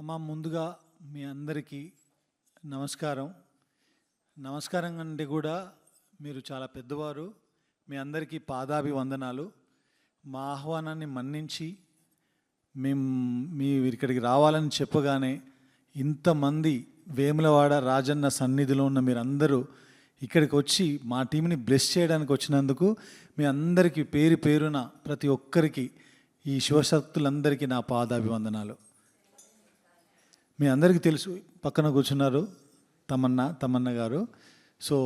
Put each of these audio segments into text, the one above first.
ముందుగా మీ అందరికీ నమస్కారం. నమస్కారం అంటే కూడా మీరు చాలా పెద్దవారు. మీ అందరికీ పాదాభివందనాలు. మా ఆహ్వానాన్ని మన్నించి మీరు ఇక్కడికి రావాలని చెప్పగానే ఇంతమంది వేములవాడ రాజన్న సన్నిధిలో ఉన్న మీరందరూ ఇక్కడికి వచ్చి మా టీంని బ్లెస్ చేయడానికి వచ్చినందుకు మీ అందరికీ పేరు పేరున ప్రతి ఒక్కరికి ఈ శివశక్తులందరికీ నా పాదాభివందనాలు. మీ అందరికీ తెలుసు, పక్కన కూర్చున్నారు తమన్నా గారు. సో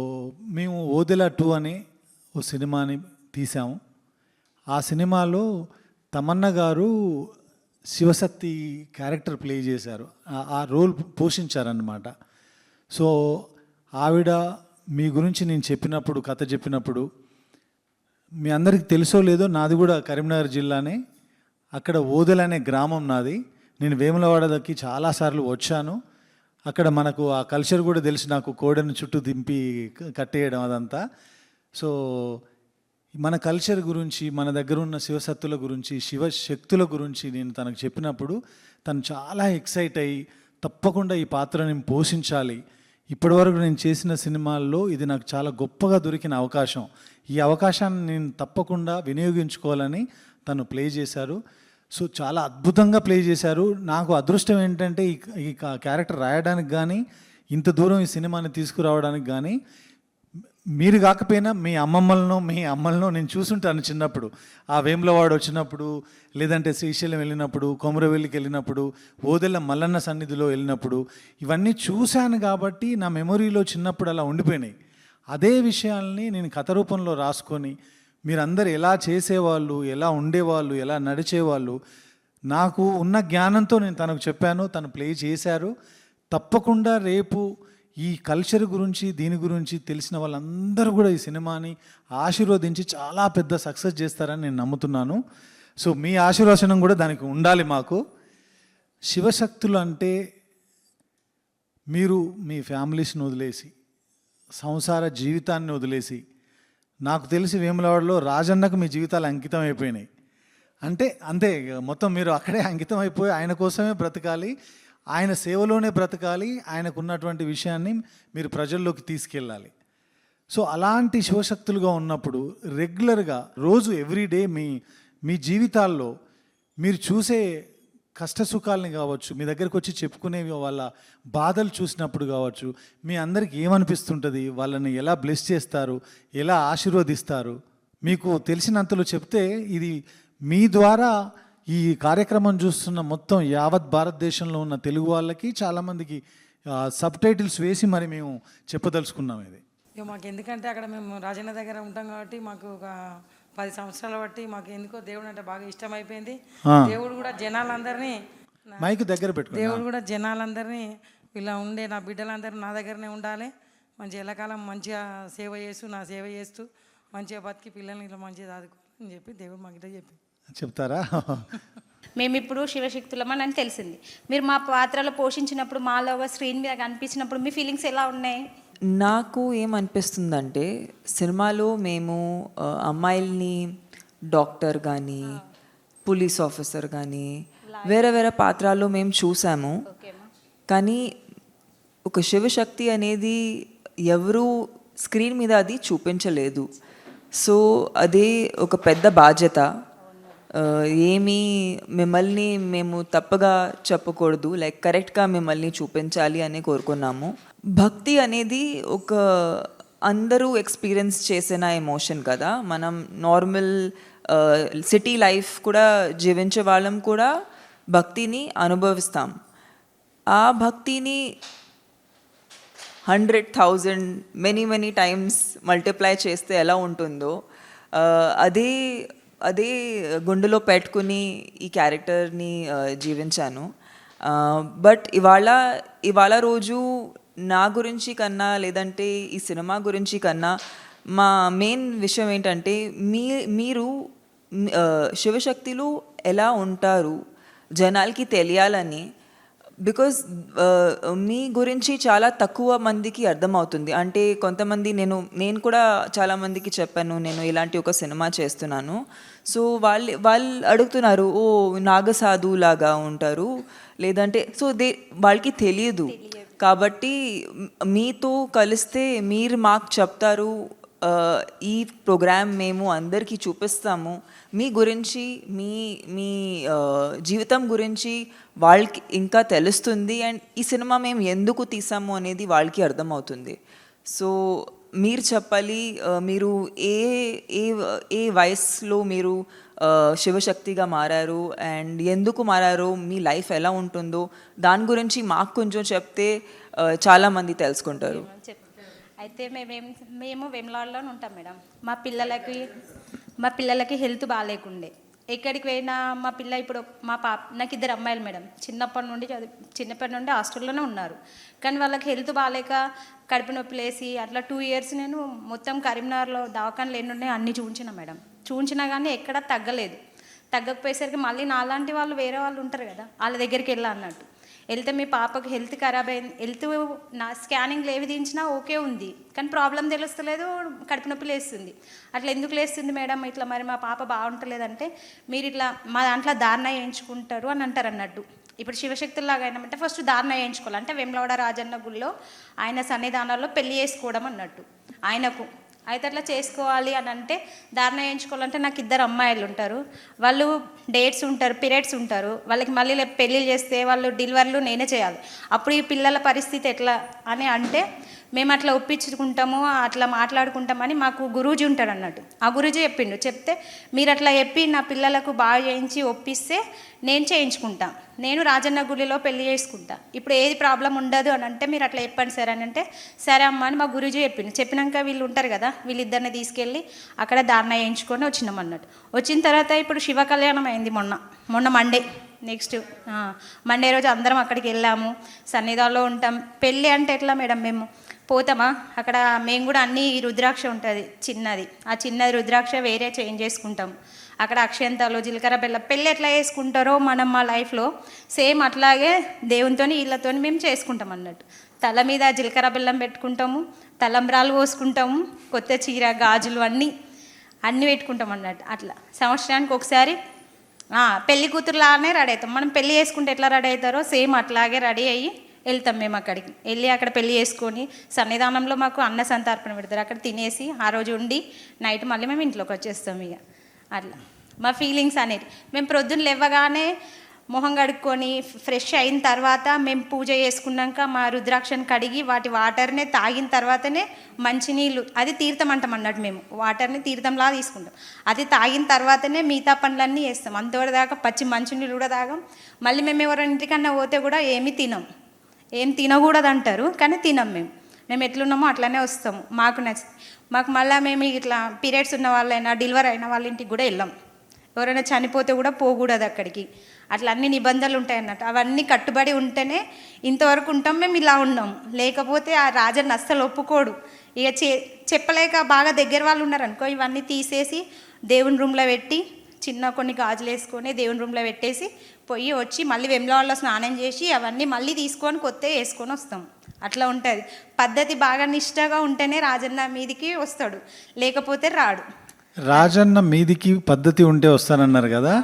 మేము ఓదెలా 2 అనే ఓ సినిమాని తీసాము. ఆ సినిమాలో తమన్నా గారు శివశక్తి క్యారెక్టర్ ప్లే చేశారు, ఆ రోల్ పోషించారన్నమాట. సో ఆవిడ మీ గురించి నేను చెప్పినప్పుడు, కథ చెప్పినప్పుడు, మీ అందరికీ తెలుసో లేదో, నాది కూడా కరీంనగర్ జిల్లానే. అక్కడ ఓదెల అనే గ్రామం నాది. నేను వేములవాడకి చాలాసార్లు వచ్చాను. అక్కడ మనకు ఆ కల్చర్ కూడా తెలిసి, నాకు కోడెను చుట్టూ దింపి కట్టేయడం అదంతా. సో మన కల్చర్ గురించి, మన దగ్గర ఉన్న శివశక్తుల గురించి, శివశక్తుల గురించి నేను తనకు చెప్పినప్పుడు తను చాలా ఎక్సైట్ అయ్యి, తప్పకుండా ఈ పాత్ర నేను పోషించాలి, ఇప్పటివరకు నేను చేసిన సినిమాల్లో ఇది నాకు చాలా గొప్పగా దొరికిన అవకాశం, ఈ అవకాశాన్ని నేను తప్పకుండా వినియోగించుకోవాలని తను ప్లే చేశారు. సో చాలా అద్భుతంగా ప్లే చేశారు. నాకు అదృష్టం ఏంటంటే ఈ క్యారెక్టర్ రాయడానికి కానీ, ఇంత దూరం ఈ సినిమాని తీసుకురావడానికి కానీ, మీరు కాకపోయినా మీ అమ్మలను నేను చూసుంటాను చిన్నప్పుడు. ఆ వేములవాడ వచ్చినప్పుడు, లేదంటే శ్రీశైలం వెళ్ళినప్పుడు, కొమరవెల్లికి వెళ్ళినప్పుడు, ఓదెల మల్లన్న సన్నిధిలో వెళ్ళినప్పుడు ఇవన్నీ చూశాను కాబట్టి నా మెమొరీలో చిన్నప్పుడు అలా ఉండిపోయినాయి. అదే విషయాల్ని నేను కథ రూపంలో రాసుకొని, మీరందరూ ఎలా చేసేవాళ్ళు, ఎలా ఉండేవాళ్ళు, ఎలా నడిచేవాళ్ళు, నాకు ఉన్న జ్ఞానంతో నేను తనకు చెప్పాను. తను ప్లే చేశారు. తప్పకుండా రేపు ఈ కల్చర్ గురించి, దీని గురించి తెలిసిన వాళ్ళందరూ కూడా ఈ సినిమాని ఆశీర్వదించి చాలా పెద్ద సక్సెస్ చేస్తారని నేను నమ్ముతున్నాను. సో మీ ఆశీర్వచనం కూడా దానికి ఉండాలి మాకు. శివశక్తులు అంటే మీరు మీ ఫ్యామిలీస్ని వదిలేసి, సంసార జీవితాన్ని వదిలేసి, నాకు తెలిసి వేములవాడలో రాజన్నకు మీ జీవితాలు అంకితం అయిపోయినాయి. అంతే మొత్తం మీరు అక్కడే అంకితం అయిపోయి ఆయన కోసమే బ్రతకాలి, ఆయన సేవలోనే బ్రతకాలి, ఆయనకు ఉన్నటువంటి విషయాన్ని మీరు ప్రజల్లోకి తీసుకెళ్ళాలి. సో అలాంటి శివశక్తులుగా ఉన్నప్పుడు రెగ్యులర్గా రోజు ఎవ్రీడే మీ జీవితాల్లో మీరు చూసే కష్టసుఖాలని కావచ్చు, మీ దగ్గరకు వచ్చి చెప్పుకునేవి వాళ్ళ బాధలు చూసినప్పుడు కావచ్చు, మీ అందరికి ఏమనిపిస్తుంటుంది, వాళ్ళని ఎలా బ్లెస్ చేస్తారు, ఎలా ఆశీర్వదిస్తారు, మీకు తెలిసినంతలో చెప్తే ఇది మీ ద్వారా ఈ కార్యక్రమం చూస్తున్న మొత్తం యావత్ భారతదేశంలో ఉన్న తెలుగు వాళ్ళకి చాలామందికి సబ్ టైటిల్స్ వేసి మరి మేము చెప్పదలుచుకున్నాం. ఇది మాకు ఎందుకంటే అక్కడ మేము రాజన్న దగ్గర ఉంటాం కాబట్టి మాకు ఒక 10 సంవత్సరాల బట్టి మాకు ఎందుకో దేవుడు అంటే బాగా ఇష్టం అయిపోయింది. దేవుడు కూడా జనాలందరినీ మైక్ దగ్గర పెట్టు. దేవుడు కూడా జనాలందరినీ ఇలా ఉండే నా బిడ్డలందరూ నా దగ్గరనే ఉండాలి, మంచి ఎల్లకాలం మంచిగా సేవ చేస్తూ మంచిగా బతికి పిల్లల్ని ఇలా మంచిగా చదువుకోవాలని చెప్పి దేవుడు మాకు ఇట్లా చెప్తారా? మేము ఇప్పుడు శివశక్తులమని అని తెలిసింది. మీరు మా పాత్రలో పోషించినప్పుడు, మాలో స్క్రీన్ మీద కనిపించినప్పుడు మీ ఫీలింగ్స్ ఎలా ఉన్నాయి? నాకు ఏమనిపిస్తుందంటే, సినిమాలో మేము అమ్మాయిల్ని డాక్టర్ కానీ, పోలీస్ ఆఫీసర్ కానీ, వేరే పాత్రల్లో మేము చూసాము. కానీ ఒక శివశక్తి అనేది ఎవరు స్క్రీన్ మీద అది చూపించలేదు. సో అదే ఒక పెద్ద బాధ్యత. మిమ్మల్ని మేము తప్పగా చెప్పకూడదు, కరెక్ట్గా మిమ్మల్ని చూపించాలి అని కోరుకున్నాము. భక్తి అనేది ఒక అందరూ ఎక్స్పీరియన్స్ చేసిన ఎమోషన్ కదా. మనం నార్మల్ సిటీ లైఫ్ కూడా జీవించే వాళ్ళం కూడా భక్తిని అనుభవిస్తాం. ఆ భక్తిని 100,000 మెనీ టైమ్స్ మల్టిప్లై చేస్తే ఎలా ఉంటుందో అదే గుండెలో పెట్టుకుని ఈ క్యారెక్టర్ని జీవించాను. బట్ ఇవాళ రోజు నా గురించి కన్నా, లేదంటే ఈ సినిమా గురించి కన్నా, మా మెయిన్ విషయం ఏంటంటే మీరు శివశక్తులు ఎలా ఉంటారు జనాలకి తెలియాలని బికాజ్ మీ గురించి చాలా తక్కువ మందికి అర్థమవుతుంది. అంటే కొంతమంది నేను కూడా చాలామందికి చెప్పాను నేను ఇలాంటి ఒక సినిమా చేస్తున్నాను. సో వాళ్ళు అడుగుతున్నారు, ఓ నాగసాధు లాగా ఉంటారు లేదంటే, సో వాళ్ళకి తెలియదు. కాబట్టి మీతో కలిస్తే మీరు మాకు చెప్తారు, ఈ ప్రోగ్రామ్ మేము అందరికీ చూపిస్తాము, మీ గురించి మీ జీవితం గురించి వాళ్ళకి ఇంకా తెలుస్తుంది, అండ్ ఈ సినిమా మేము ఎందుకు తీసాము అనేది వాళ్ళకి అర్థమవుతుంది. సో మీరు చెప్పాలి, మీరు ఏ ఏ ఏ వయసులో మీరు శివశక్తిగా మారారు అండ్ ఎందుకు మారారు, మీ లైఫ్ ఎలా ఉంటుందో దాని గురించి మాకు కొంచెం చెప్తే చాలామంది తెలుసుకుంటారు. అయితే మేము వేములవాడలోనే ఉంటాం మేడం. మా పిల్లలకి హెల్త్ బాగాలేకుండే, ఎక్కడికి పోయినా మా పిల్ల ఇప్పుడు నాకు 2 అమ్మాయిలు మేడం. చిన్నప్పటి నుండి హాస్టల్లోనే ఉన్నారు. కానీ వాళ్ళకి హెల్త్ బాగాలేక కడుపు నొప్పి లేసి అట్లా 2 ఇయర్స్ నేను మొత్తం కరీంనగర్లో దవాఖానలు ఎన్నుండే అన్నీ చూపించిన మేడం. చూపించినా కానీ ఎక్కడా తగ్గలేదు. తగ్గకపోయేసరికి మళ్ళీ నాలాంటి వాళ్ళు వేరే వాళ్ళు ఉంటారు కదా, వాళ్ళ దగ్గరికి వెళ్ళా అన్నట్టు. వెళ్తే మీ పాపకు హెల్త్ ఖరాబ్ అయింది, నా స్కానింగ్లు ఏవి తీయించినా ఓకే ఉంది, కానీ ప్రాబ్లం తెలుస్తలేదు, కడుపు నొప్పి లేస్తుంది. అట్లా ఎందుకు లేస్తుంది మేడం, ఇట్లా మరి మా పాప బాగుంటలేదంటే మీరు ఇట్లా మా దాంట్లో ధారణ వేయించుకుంటారు అని అంటారు అన్నట్టు. ఇప్పుడు శివశక్తుల్లాగా అయినామంటే ఫస్ట్ ధారణ వేయించుకోవాలి. అంటే వేములవాడ రాజన్న గుళ్ళో ఆయన సన్నిధానాల్లో పెళ్లి చేసుకోవడం అన్నట్టు ఆయనకు. అయితే అట్లా చేసుకోవాలి అని అంటే ధారణ వేయించుకోవాలంటే నాకు 2 అమ్మాయిలు ఉంటారు, వాళ్ళు డేట్స్ ఉంటారు, పీరియడ్స్ ఉంటారు, వాళ్ళకి మళ్ళీ పెళ్ళిళ్ళు చేస్తే వాళ్ళు డెలివరీలు నేనే చేయాలి. అప్పుడు ఈ పిల్లల పరిస్థితి ఎట్లా అని అంటే మేము అట్లా ఒప్పించుకుంటాము, అట్లా మాట్లాడుకుంటామని మాకు గురూజీ ఉంటాడు అన్నట్టు. ఆ గురూజీ చెప్తే మీరు అట్లా చెప్పి నా పిల్లలకు బాగా చేయించి ఒప్పిస్తే నేను చేయించుకుంటా, నేను రాజన్న గుడిలో పెళ్లి చేసుకుంటా, ఇప్పుడు ఏది ప్రాబ్లం ఉండదు అని అంటే మీరు అట్లా చెప్పండి సార్ అని అంటే సరే అమ్మ అని మా గురూజీ చెప్పినాక వీళ్ళు ఉంటారు కదా, వీళ్ళిద్దరిని తీసుకెళ్ళి అక్కడ ధారణ వేయించుకొని వచ్చినాం అన్నట్టు. వచ్చిన తర్వాత ఇప్పుడు శివ కళ్యాణం అయింది మొన్న మండే. నెక్స్ట్ మండే రోజు అందరం అక్కడికి వెళ్ళాము, సన్నిధానంలో ఉంటాం. పెళ్ళి అంటే ఎట్లా మేడం, మేము పోతామా అక్కడ, మేము కూడా అన్ని రుద్రాక్ష ఉంటుంది చిన్నది, ఆ చిన్నది రుద్రాక్ష వేరే చేంజ్ చేసుకుంటాం. అక్కడ అక్షంతాలు జీలకర్ర బెల్లం పెళ్ళి ఎట్లా చేసుకుంటారో మనం మా లైఫ్లో సేమ్ అట్లాగే దేవునితో వీళ్ళతో మేము చేసుకుంటాం అన్నట్టు. తల మీద జీలకర్ర బెల్లం పెట్టుకుంటాము, తలంబ్రాలు పోసుకుంటాము, కొత్త చీర గాజులు అన్నీ పెట్టుకుంటాం అన్నట్టు. అట్లా సంవత్సరానికి ఒకసారి పెళ్లి కూతురులానే రెడీ అవుతాం. మనం పెళ్ళి చేసుకుంటే ఎట్లా రెడీ అవుతారో సేమ్ అట్లాగే రెడీ అయ్యి వెళ్తాం. మేము అక్కడికి వెళ్ళి అక్కడ పెళ్ళి చేసుకొని సన్నిధానంలో మాకు అన్న సంతర్పణ పెడతారు, అక్కడ తినేసి ఆ రోజు ఉండి నైట్ మళ్ళీ మేము ఇంట్లోకి వచ్చేస్తాం. ఇక అట్లా మా ఫీలింగ్స్ అనేది మేము ప్రొద్దున లేవగానే మొహం కడుక్కొని ఫ్రెష్ అయిన తర్వాత మేము పూజ చేసుకున్నాక మా రుద్రాక్షను కడిగి వాటి వాటర్నే తాగిన తర్వాతనే మంచినీళ్ళు, అది తీర్థం అంటాం అన్నట్టు. మేము వాటర్ని తీర్థంలా తీసుకుంటాం, అది తాగిన తర్వాతనే మిగతా పనులన్నీ చేస్తాం. అంతవరదాకా పచ్చి మంచినీళ్ళు కూడా తాగాం. మళ్ళీ మేము ఎవరైనా ఇంటికన్నా పోతే కూడా ఏమీ తినం, ఏం తినకూడదు అంటారు కానీ తినం. మేము ఎట్లున్నామో అట్లనే వస్తాము, మాకు మళ్ళీ మేము ఇట్లా పీరియడ్స్ ఉన్న వాళ్ళైనా డెలివరీ అయిన వాళ్ళ ఇంటికి కూడా వెళ్ళాం. ఎవరైనా చనిపోతే కూడా పోకూడదు అక్కడికి, అట్లా అన్ని నిబంధనలు ఉంటాయి అన్నట్టు. అవన్నీ కట్టుబడి ఉంటేనే ఇంతవరకు ఉంటాం. మేము ఇలా ఉన్నాం, లేకపోతే ఆ రాజన్న అస్సలు ఒప్పుకోడు. ఇక చెప్పలేక బాగా దగ్గర వాళ్ళు ఉన్నారనుకో, ఇవన్నీ తీసేసి దేవుని రూమ్లో పెట్టి కొన్ని గాజులు వేసుకొని దేవుని రూమ్లో పెట్టేసి వచ్చి మళ్ళీ వేములవాడలో స్నానం చేసి అవన్నీ మళ్ళీ తీసుకొని కొత్తగా వేసుకొని వస్తాం. అట్లా ఉంటుంది పద్ధతి. బాగా నిష్టగా ఉంటేనే రాజన్న మీదికి వస్తాడు, లేకపోతే రాడు. రాజన్న మీదికి పద్ధతి ఉంటే వస్తానన్నారు కదా,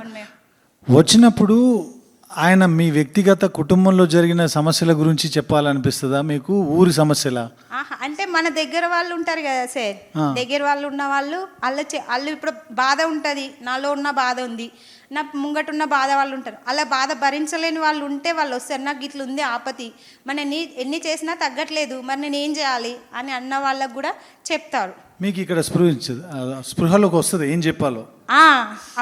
వచ్చినప్పుడు ఆయన మీ వ్యక్తిగత కుటుంబంలో జరిగిన సమస్యల గురించి చెప్పాలనిపిస్తుందా మీకు, ఊరి సమస్యల? అంటే మన దగ్గర వాళ్ళు ఉంటారు కదా సార్, దగ్గర వాళ్ళు ఉన్న వాళ్ళు వాళ్ళు ఇప్పుడు బాధ ఉంటుంది, నాలో ఉన్న బాధ ఉంది, నా ముంగటున్న బాధ వాళ్ళు ఉంటారు, అలా బాధ భరించలేని వాళ్ళు ఉంటే వాళ్ళు వస్తారు, నాకు ఇట్లా ఉంది ఆపతి, మరి ఎన్ని చేసినా తగ్గట్లేదు, మరి నేను ఏం చేయాలి అని అన్న వాళ్ళకు కూడా చెప్తారు. మీకు ఇక్కడ స్పృహలోకి వస్తుంది ఏం చెప్పాలో,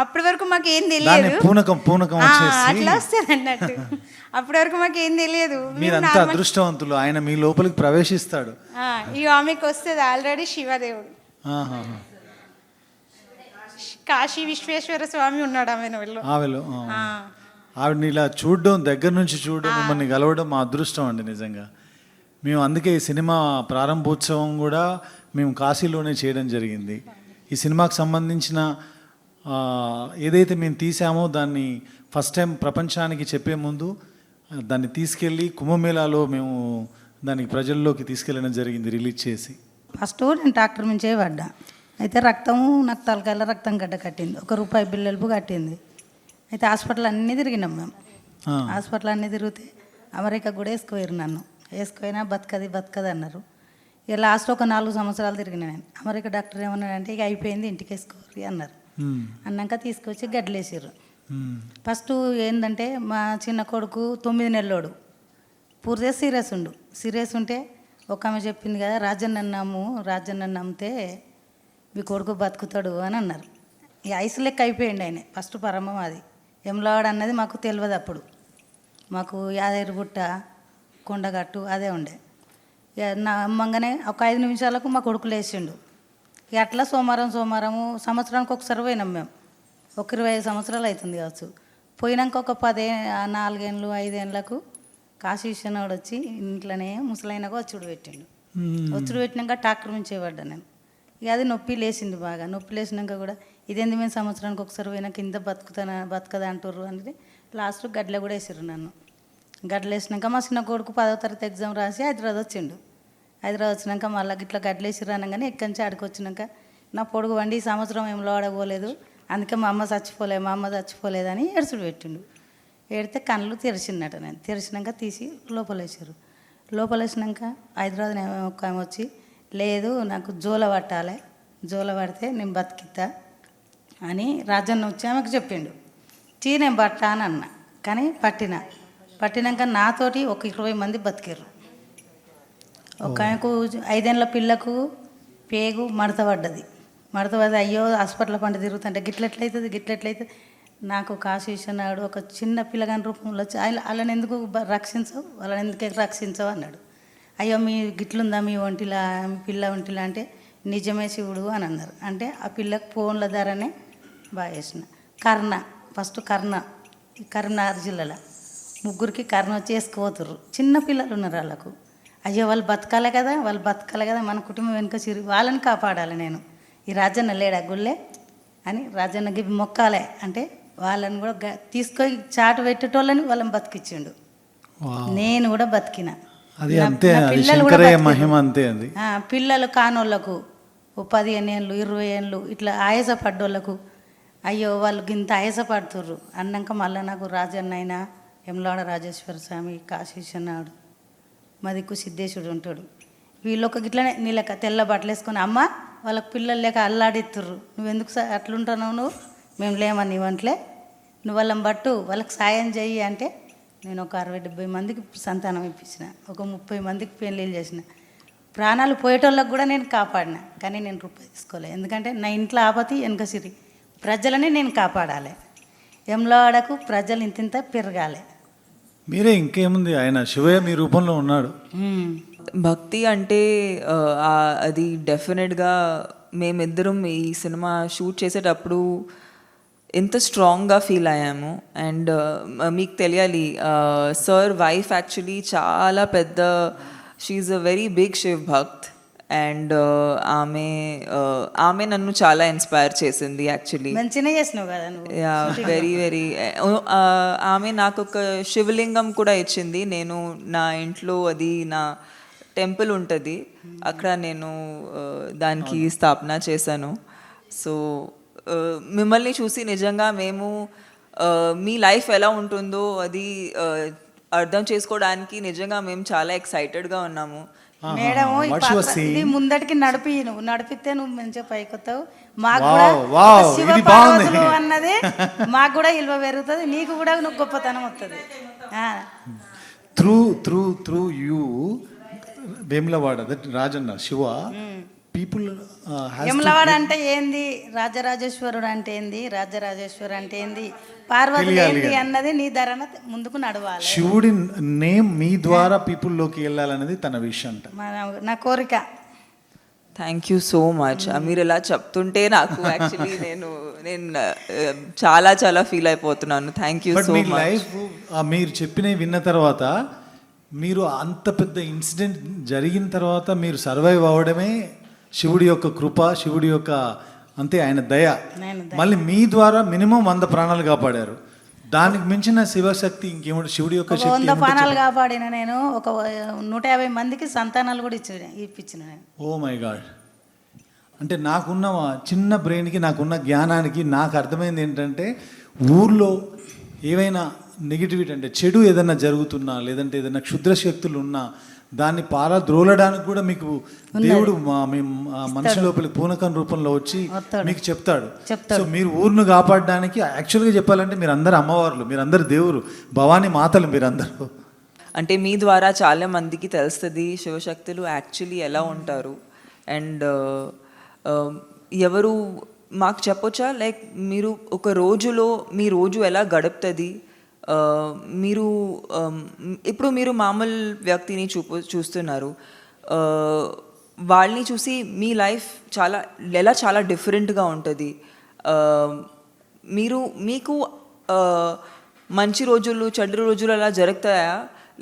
అప్పటి వరకు మాకు ఏం తెలియదు, పూనకం అట్లా వస్తుంది అన్నట్టు. అప్పటి వరకు మాకు ఏం తెలియదు. మీరంతా అదృష్టవంతులు, ఆయన మీ లోపలికి ప్రవేశిస్తాడు. ఇక ఆమెకు వస్తుంది ఆల్రెడీ శివదేవుడు, కాశీ విశ్వేశ్వర స్వామి ఉన్నాడు ఆమెలో. ఆవిడని ఇలా చూడడం, దగ్గర నుంచి చూడడం, మిమ్మల్ని కలవడం మా అదృష్టం అండి నిజంగా. మేము అందుకే ఈ సినిమా ప్రారంభోత్సవం కూడా మేము కాశీలోనే చేయడం జరిగింది. ఈ సినిమాకు సంబంధించిన ఏదైతే మేము తీసామో దాన్ని ఫస్ట్ టైం ప్రపంచానికి చెప్పే ముందు దాన్ని తీసుకెళ్ళి కుంభమేళాలో మేము దానికి ప్రజల్లోకి తీసుకెళ్ళడం జరిగింది రిలీజ్ చేసి. ఫస్ట్ నేను డాక్టర్ నుంచే పడ్డా. అయితే రక్తము నాకు తలకాయల రక్తం గడ్డ కట్టింది, ₹1 బిల్లెలుపు కట్టింది. అయితే హాస్పిటల్ అన్నీ తిరిగినాం మేము. హాస్పిటల్ అన్నీ తిరిగితే అమెరికా కూడా వేసుకోయారు నన్ను. వేసుకోయినా బతకది అన్నారు. ఇక లాస్ట్ ఒక 4 సంవత్సరాలు తిరిగిన నేను. అమెరికా డాక్టర్ ఏమన్నాడంటే ఇక అయిపోయింది ఇంటికి వేసుకోరు అన్నారు. అన్నాక తీసుకొచ్చి గడ్డలేసారు. ఫస్ట్ ఏంటంటే మా చిన్న కొడుకు 9 నెలలోడు పూర్తిగా సీరియస్ ఉంటే ఒక ఆమె చెప్పింది కదా, రాజన్న నమ్మితే మీ కొడుకు బతుకుతాడు అని అన్నారు. ఇక ఐసు లెక్క అయిపోయింది ఆయన. ఫస్ట్ పరమం అది ఎమ్లవాడ అన్నది మాకు తెలియదు అప్పుడు. మాకు యాదగిరిగుట్ట కొండగట్టు అదే ఉండే. ఇక నా అమ్మంగానే ఒక 5 నిమిషాలకు మా కొడుకు లేచిండు. ఇక అట్లా సోమవారం సంవత్సరానికి ఒకసారి పోయినాం మేము. ఒక 25 సంవత్సరాలు అవుతుంది కావచ్చు. పోయినాక ఒక 4 ఏళ్ళు 5 ఏళ్ళకు కాశీ విశ్వనాథుడు వచ్చి ఇంట్లోనే ముసలైనగా వచ్చుడు పెట్టినాక డాక్టర్ నుంచి పడ్డా నేను. ఇక అది నొప్పి లేచింది బాగా. నొప్పి లేచినాక కూడా ఇదేంది మేము సంవత్సరానికి ఒకసారి పోయినాక ఇంత బతకదా అంటారు అనేది లాస్ట్ గడ్డలో కూడా వేసారు నన్ను. గడ్డలు వేసినాక మా చిన్న కొడుకు 10వ తరగతి ఎగ్జామ్ రాసి హైదరాబాద్ వచ్చిండు. హైదరాబాద్ వచ్చినాక మళ్ళీ ఇట్లా గడ్డలు వేసిర్రు అనగానే ఇక్కడి నుంచి ఆడికి వచ్చినాక నా పొడుగు వండి ఈ సంవత్సరం ఏం లోడకపోలేదు, అందుకే మా అమ్మ చచ్చిపోలేదని ఏడుచుడు పెట్టిండు. ఏడితే కళ్ళు తెరిచిందట. నేను తెరిచినాక తీసి లోపలేసారు. లోపలేసినాక హైదరాబాద్ ఒక ఆమె వచ్చి లేదు నాకు జోల పడితే నేను బతికిద్దా అని రాజన్న వచ్చి ఆమెకు చెప్పిండు. నేను పట్టా అని అన్నా. కానీ పట్టినాక నాతోటి ఒక 20 మంది బతికారు. ఒక ఆమెకు 5 ఏళ్ళ పిల్లకు పేగు మడత పడ్డది. అయ్యో హాస్పిటల్ పంట తిరుగుతుంటే గిట్లెట్లయితుంది. నాకు కాశీ విశ్వనాథుడు ఒక చిన్న పిల్లగాని రూపంలో వచ్చి వాళ్ళని ఎందుకు రక్షించవు అన్నాడు. అయ్యో మీ గిట్లుందా మీ పిల్ల ఒంటిలా అంటే నిజమే శివుడు అని అన్నారు. అంటే ఆ పిల్లకు ఫోన్ల ధరనే బాగా వేసిన. ఫస్ట్ కరీంనగర్ జిల్లాలో 3 కర్ణ వచ్చి వేసుకుపోతుర్రు. చిన్న పిల్లలు ఉన్నారు వాళ్ళకు. అయ్యో వాళ్ళు బతకాలి కదా మన కుటుంబం వెనుక వాళ్ళని కాపాడాలి. నేను ఈ రాజన్న లేడా గుళ్ళే అని రాజన్నకి మొక్కాలే అంటే వాళ్ళని కూడా తీసుకొని చాటు పెట్టేటోళ్ళని వాళ్ళని బతికిచ్చిండు. నేను కూడా బతికిన. పిల్లలు కానోళ్ళకు 15 ఏళ్ళు 20 ఏళ్ళు ఇట్లా ఆయాసపడ్డోళ్ళకు అయ్యో వాళ్ళు ఇంత ఆయాసపడుతుర్రు అన్నాక మళ్ళీ నాకు రాజన్న అయినా యమలాడ రాజేశ్వర స్వామి కాశీ విశ్వనాథుడు మా దిక్కు సిద్ధేశ్వరుడు ఉంటాడు. వీళ్ళొక గిట్లనే నీళ్ళక తెల్ల బట్టలు వేసుకొని అమ్మ వాళ్ళకి పిల్లలు లేక అల్లాడిత్తుర్రు, నువ్వెందుకు అట్లుంటున్నావు, మేము లేమని ఇవ్వంట్లే, నువ్వు వాళ్ళని బట్టు వాళ్ళకి సాయం చెయ్యి అంటే నేను ఒక 60-70 మందికి సంతానం ఇప్పించిన, ఒక 30 మందికి పెళ్ళిళ్ళు చేసిన. ప్రాణాలు పోయేటోళ్ళకి కూడా నేను కాపాడిన. కానీ నేను రూపాయి తీసుకోలేదు. ఎందుకంటే నా ఇంట్లో ఆపతి వెనుక సిరి ప్రజలని నేను కాపాడాలి. యమలాడకు ప్రజలు ఇంతింత పెరగాలి. మీరే ఇంకేముంది, ఆయన శివయ్య మీ రూపంలో ఉన్నాడు. భక్తి అంటే అది డెఫినెట్గా మేమిద్దరం ఈ సినిమా షూట్ చేసేటప్పుడు ఎంత స్ట్రాంగ్గా ఫీల్ అయ్యాము. అండ్ మీకు తెలియాలి సార్ వైఫ్ యాక్చువల్లీ చాలా పెద్ద, she a very big Shiv bhakt. And ఆమె నన్ను చాలా ఇన్స్పైర్ చేసింది యాక్చువల్లీ. వెరీ వెరీ ఆమె నాకు ఒక శివలింగం కూడా ఇచ్చింది. నేను నా ఇంట్లో అది నా టెంపుల్ ఉంటుంది అక్కడ నేను దానికి స్థాపన చేశాను. సో మిమ్మల్ని చూసి నిజంగా మేము మీ లైఫ్ ఎలా ఉంటుందో అది అర్థం చేసుకోవడానికి నిజంగా మేము చాలా ఎక్సైటెడ్గా ఉన్నాము. మేడం ముందటికి నువ్వు నడిపితే నువ్వు మంచిగా పైకొస్తావు, మాకు కూడా శివ పార్వతులు అన్నది మాకు కూడా విలువ పెరుగుతుంది, నీకు కూడా నువ్వు గొప్పతనం వస్తుంది. Through you Vemulawada Rajanna Shiva people Vemulawada అంటే ఏంది, రాజరాజేశ్వరుడు అంటే ఏంది, పార్వతి ఏంది అన్నది నీ ధరణ ముందుకు నడవాలి. శివుడి నేమ్ మీ ద్వారా పీపుల్ లోకి వెళ్ళాలనేది తన విషయం అంట, నా కోరిక. Thank you so much. మీరు ఇలా చెప్తుంటే నాకు యాక్చువల్లీ నేను చాలా చాలా ఫీల్ అయిపోతున్నాను. Thank you so much. Life మీరు చెప్పినవి విన్న తర్వాత, మీరు అంత పెద్ద ఇన్సిడెంట్ జరిగిన తర్వాత మీరు సర్వైవ్ అవ్వడమే శివుడి యొక్క కృప, శివుడి యొక్క అంతే ఆయన దయ. మళ్ళీ మీ ద్వారా మినిమం 100 ప్రాణాలు కాపాడారు. దానికి మించిన శివశక్తి ఇంకేమిటి? శివుడి యొక్క ఒక శక్తి 100 పానాలు కాపాడిన నేను, ఒక 150 మందికి సంతానాలు కూడా ఇప్పించిన నేను. Oh my god. అంటే నాకున్న చిన్న బ్రెయిన్కి, నాకున్న జ్ఞానానికి నాకు అర్థమైంది ఏంటంటే, ఊర్లో ఏవైనా నెగిటివిటీ అంటే చెడు ఏదైనా జరుగుతున్నా, లేదంటే ఏదైనా క్షుద్ర శక్తులు ఉన్నా దాన్ని పారద్రోలడానికి కూడా మీకు దేవుడు మనిషి లోపలికి పూనకం రూపంలో వచ్చి మీకు చెప్తాడు. సో మీరు ఊరును కాపాడడానికి యాక్చువల్గా చెప్పాలంటే మీరు అందరు అమ్మవార్లు, మీరు అందరు దేవురు, భవానీ మాతలు మీరందరూ. అంటే మీ ద్వారా చాలా మందికి తెలుస్తుంది శివశక్తులు యాక్చువల్లీ ఎలా ఉంటారు. అండ్ ఎవరు మాకు చెప్పొచ్చా, లైక్ మీరు ఒక రోజులో మీ రోజు ఎలా గడుపుతుంది? మీరు ఇప్పుడు మీరు మామూలు వ్యక్తిని చూస్తున్నారు, వాళ్ళని చూసి మీ లైఫ్ చాలా డిఫరెంట్గా ఉంటుంది. మీకు మంచి రోజులు చెడు రోజులు అలా జరుగుతాయా,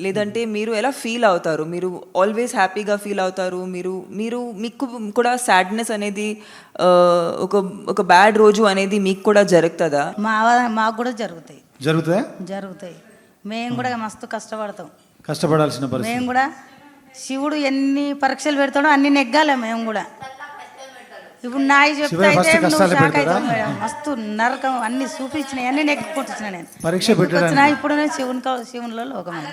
లేదంటే మీరు ఎలా ఫీల్ అవుతారు? మీరు ఆల్వేస్ హ్యాపీగా ఫీల్ అవుతారు? మీకు కూడా సాడ్నెస్ అనేది ఒక బ్యాడ్ రోజు అనేది మీకు కూడా జరుగుతుందా? మాకు కూడా జరుగుతాయి. మేము కూడా మస్తు కష్టపడాల్సిన పరిస్థితి. మేము కూడా శివుడు ఎన్ని పరీక్షలు పెడతాడో అన్ని నెగ్గాలి మేము కూడా. ఇప్పుడు నాయి చెప్తే మేడం మస్తు నరకం అన్ని చూపించినాయి, అన్ని నెగ్గుకుంటున్నా నేను. పరీక్ష పెట్టిన ఇప్పుడు నేను శివునిలో లోకమైన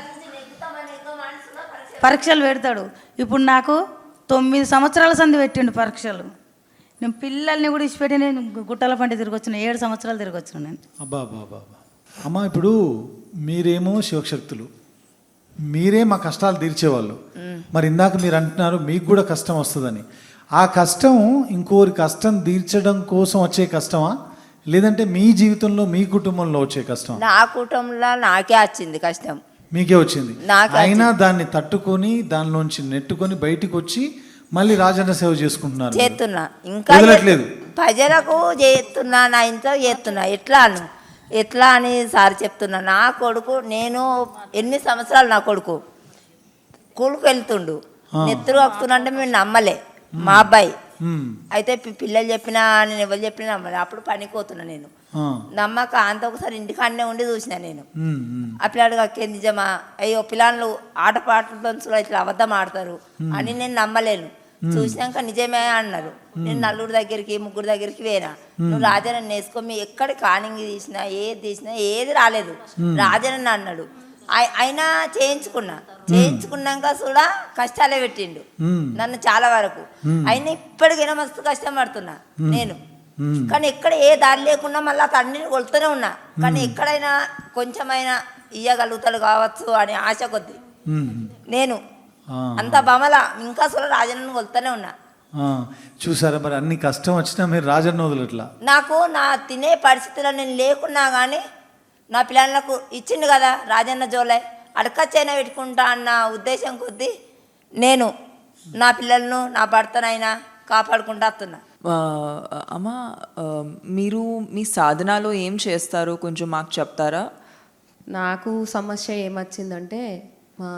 పరీక్షలు పెడతాడు. ఇప్పుడు నాకు 9 సంవత్సరాల సంధి పెట్టిండు పరీక్షలు. నేను పిల్లల్ని కూడా ఇచ్చిపెట్టి నేను గుట్టల పంట తిరిగి వచ్చిన 7 సంవత్సరాలు తిరిగి వచ్చిన నేను. అబ్బా అమ్మ, ఇప్పుడు మీరేమో శివశక్తులు, మీరే మా కష్టాలు తీర్చేవాళ్ళు. మరి ఇందాక మీరు అంటున్నారు మీకు కూడా కష్టం వస్తుందని. ఆ కష్టం ఇంకోరి కష్టం తీర్చడం కోసం వచ్చే కష్టమా, లేదంటే మీ జీవితంలో మీ కుటుంబంలో వచ్చే కష్టం? నా కుటుంబంలో నాకే వచ్చింది కష్టం. మీకే వచ్చింది. అయినా దాన్ని తట్టుకొని దానిలోంచి నెట్టుకొని బయటికి వచ్చి మళ్ళీ రాజన్న సేవ చేసుకుంటున్నారు. చేస్తున్నా, ఇంకా ప్రజలకు చేస్తున్నా, నా ఇంట్లో చేస్తున్నా. ఎట్లా అని సార్ చెప్తున్నా. నా కొడుకు, నేను 8 సంవత్సరాలు నా కొడుకు స్కూల్కి వెళ్తుండు, నెత్తురు వస్తున్నా అంటే మేము నమ్మలే. మా అబ్బాయి అయితే పిల్లలు చెప్పినా, నేను ఎవరు చెప్పినా నమ్మలే. అప్పుడు పనిపోతున్నా నేను, నమ్మక అంత ఒకసారి ఇంటికాడనే ఉండి చూసిన నేను. ఆ పిల్లాడు అక్కే నిజమా, అయ్యో పిల్లలు ఆటపాటలతో ఇట్లా అబద్ధం ఆడతారు అని నేను నమ్మలేను. చూసినాక నిజమే అన్నారు. నేను నలుగురు దగ్గరికి 3 దగ్గరికి పోయినా. నువ్వు రాజన్న వేసుకో, ఎక్కడ కానింగ్ తీసినా ఏది రాలేదు. రాజన్న అన్నాడు. అయినా చేయించుకున్నాక కూడా కష్టాలే పెట్టిండు నన్ను చాలా వరకు. అయినా ఇప్పటికైనా మస్తు కష్టం పడుతున్నా నేను. కానీ ఎక్కడ ఏ దారి లేకుండా మళ్ళీ తండ్రిని కొలుతూనే ఉన్నా. కానీ ఎక్కడైనా కొంచెమైనా ఇయ్యగలుగుతాడు కావచ్చు అని ఆశ కొద్ది నేను అంత బమల ఇంకా అసలు రాజన్నను కొలుతూనే ఉన్నా. చూసారా మరి, అన్ని కష్టం వచ్చినా మీరు రాజన్న వదలట్లా. నాకు నా తినే పరిస్థితిలో నేను లేకున్నా కానీ నా పిల్లలకు ఇచ్చిండు కదా రాజన్న జోలై, అడకచ్చైనా పెట్టుకుంటా అన్న ఉద్దేశం కొద్దీ నేను నా పిల్లలను నా భర్తనైనా కాపాడుకుంటా వస్తున్నా. అమ్మ, మీరు మీ సాధనలో ఏం చేస్తారో కొంచెం మాకు చెప్తారా? నాకు సమస్య ఏమొచ్చిందంటే, మా